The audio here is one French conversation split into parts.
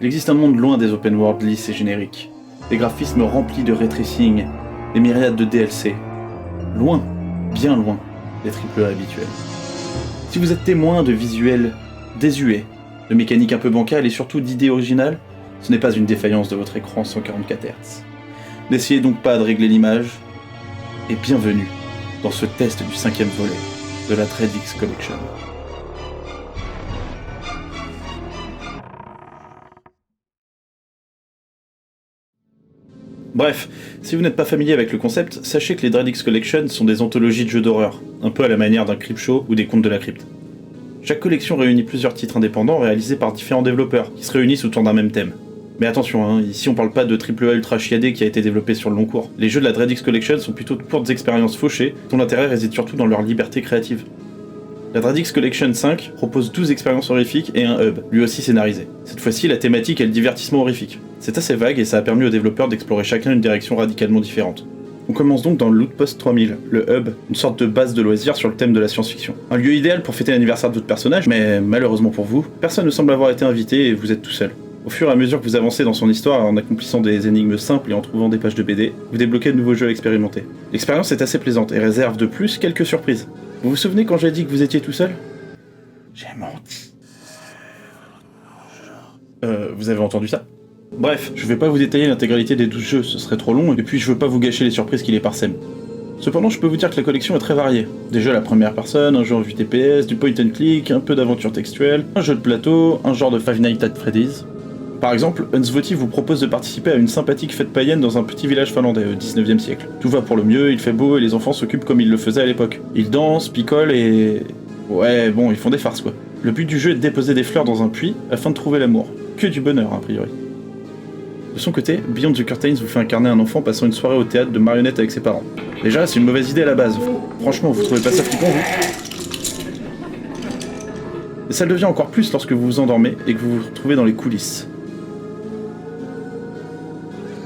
Il existe un monde loin des open world lisses et génériques, des graphismes remplis de ray tracing, des myriades de DLC. Loin, bien loin, des AAA habituels. Si vous êtes témoin de visuels désuets, de mécaniques un peu bancales et surtout d'idées originales, ce n'est pas une défaillance de votre écran 144 Hz. N'essayez donc pas de régler l'image, et bienvenue dans ce test du 5e volet de la DreadX Collection. Bref, si vous n'êtes pas familier avec le concept, sachez que les DreadX Collection sont des anthologies de jeux d'horreur, un peu à la manière d'un Creepshow ou des Contes de la Crypte. Chaque collection réunit plusieurs titres indépendants réalisés par différents développeurs, qui se réunissent autour d'un même thème. Mais attention, ici on parle pas de AAA ultra chiadé qui a été développé sur le long cours. Les jeux de la DreadX Collection sont plutôt de courtes expériences fauchées, dont l'intérêt réside surtout dans leur liberté créative. La DreadX Collection 5 propose 12 expériences horrifiques et un hub, lui aussi scénarisé. Cette fois-ci, la thématique est le divertissement horrifique. C'est assez vague et ça a permis aux développeurs d'explorer chacun une direction radicalement différente. On commence donc dans le Lootpost 3000, le hub, une sorte de base de loisirs sur le thème de la science-fiction. Un lieu idéal pour fêter l'anniversaire de votre personnage, mais malheureusement pour vous, personne ne semble avoir été invité et vous êtes tout seul. Au fur et à mesure que vous avancez dans son histoire, en accomplissant des énigmes simples et en trouvant des pages de BD, vous débloquez de nouveaux jeux à expérimenter. L'expérience est assez plaisante et réserve de plus quelques surprises. Vous vous souvenez quand j'ai dit que vous étiez tout seul ? J'ai menti. Vous avez entendu ça ? Bref, je vais pas vous détailler l'intégralité des 12 jeux, ce serait trop long, et puis je veux pas vous gâcher les surprises qui les parsèment. Cependant, je peux vous dire que la collection est très variée. Des jeux à la première personne, un jeu en vue TPS, du point and click, un peu d'aventure textuelle, un jeu de plateau, un genre de Five Nights at Freddy's. Par exemple, Unsvoti vous propose de participer à une sympathique fête païenne dans un petit village finlandais au 19e siècle. Tout va pour le mieux, il fait beau et les enfants s'occupent comme ils le faisaient à l'époque. Ils dansent, picolent et... ouais, bon, ils font des farces quoi. Le but du jeu est de déposer des fleurs dans un puits afin de trouver l'amour. Que du bonheur, a priori. De son côté, Beyond the Curtains vous fait incarner un enfant passant une soirée au théâtre de marionnettes avec ses parents. Déjà, c'est une mauvaise idée à la base. Franchement, vous trouvez pas ça flippant, vous ? Et ça le devient encore plus lorsque vous vous endormez et que vous vous retrouvez dans les coulisses.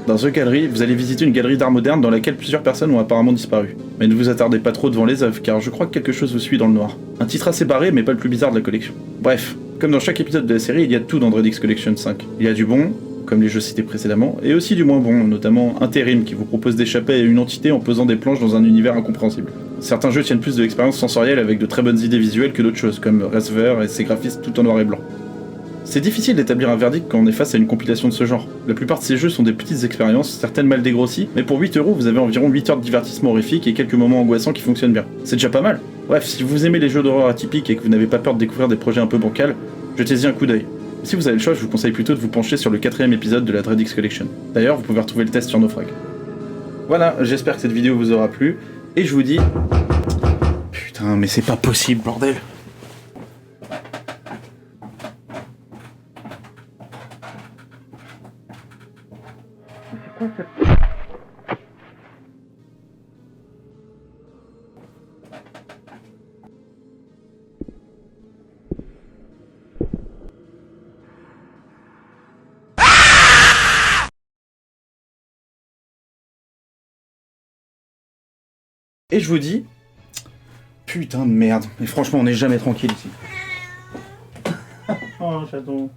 Dans The Gallery, vous allez visiter une galerie d'art moderne dans laquelle plusieurs personnes ont apparemment disparu. Mais ne vous attardez pas trop devant les œuvres, car je crois que quelque chose vous suit dans le noir. Un titre assez barré, mais pas le plus bizarre de la collection. Bref, comme dans chaque épisode de la série, il y a tout dans DreadX Collection 5. Il y a du bon, comme les jeux cités précédemment, et aussi du moins bon, notamment Interim, qui vous propose d'échapper à une entité en posant des planches dans un univers incompréhensible. Certains jeux tiennent plus de l'expérience sensorielle avec de très bonnes idées visuelles que d'autres choses, comme Reservoir et ses graphismes tout en noir et blanc. C'est difficile d'établir un verdict quand on est face à une compilation de ce genre. La plupart de ces jeux sont des petites expériences, certaines mal dégrossies, mais pour 8€, vous avez environ 8 heures de divertissement horrifique et quelques moments angoissants qui fonctionnent bien. C'est déjà pas mal. Bref, si vous aimez les jeux d'horreur atypiques et que vous n'avez pas peur de découvrir des projets un peu bancals, jetez-y un coup d'œil. Si vous avez le choix, je vous conseille plutôt de vous pencher sur le 4e épisode de la DreadX Collection. D'ailleurs, vous pouvez retrouver le test sur Naufrag. Voilà, j'espère que cette vidéo vous aura plu, et je vous dis... Putain, mais c'est pas possible, bordel! Et je vous dis... Putain de merde, mais franchement on n'est jamais tranquille ici. Oh chaton.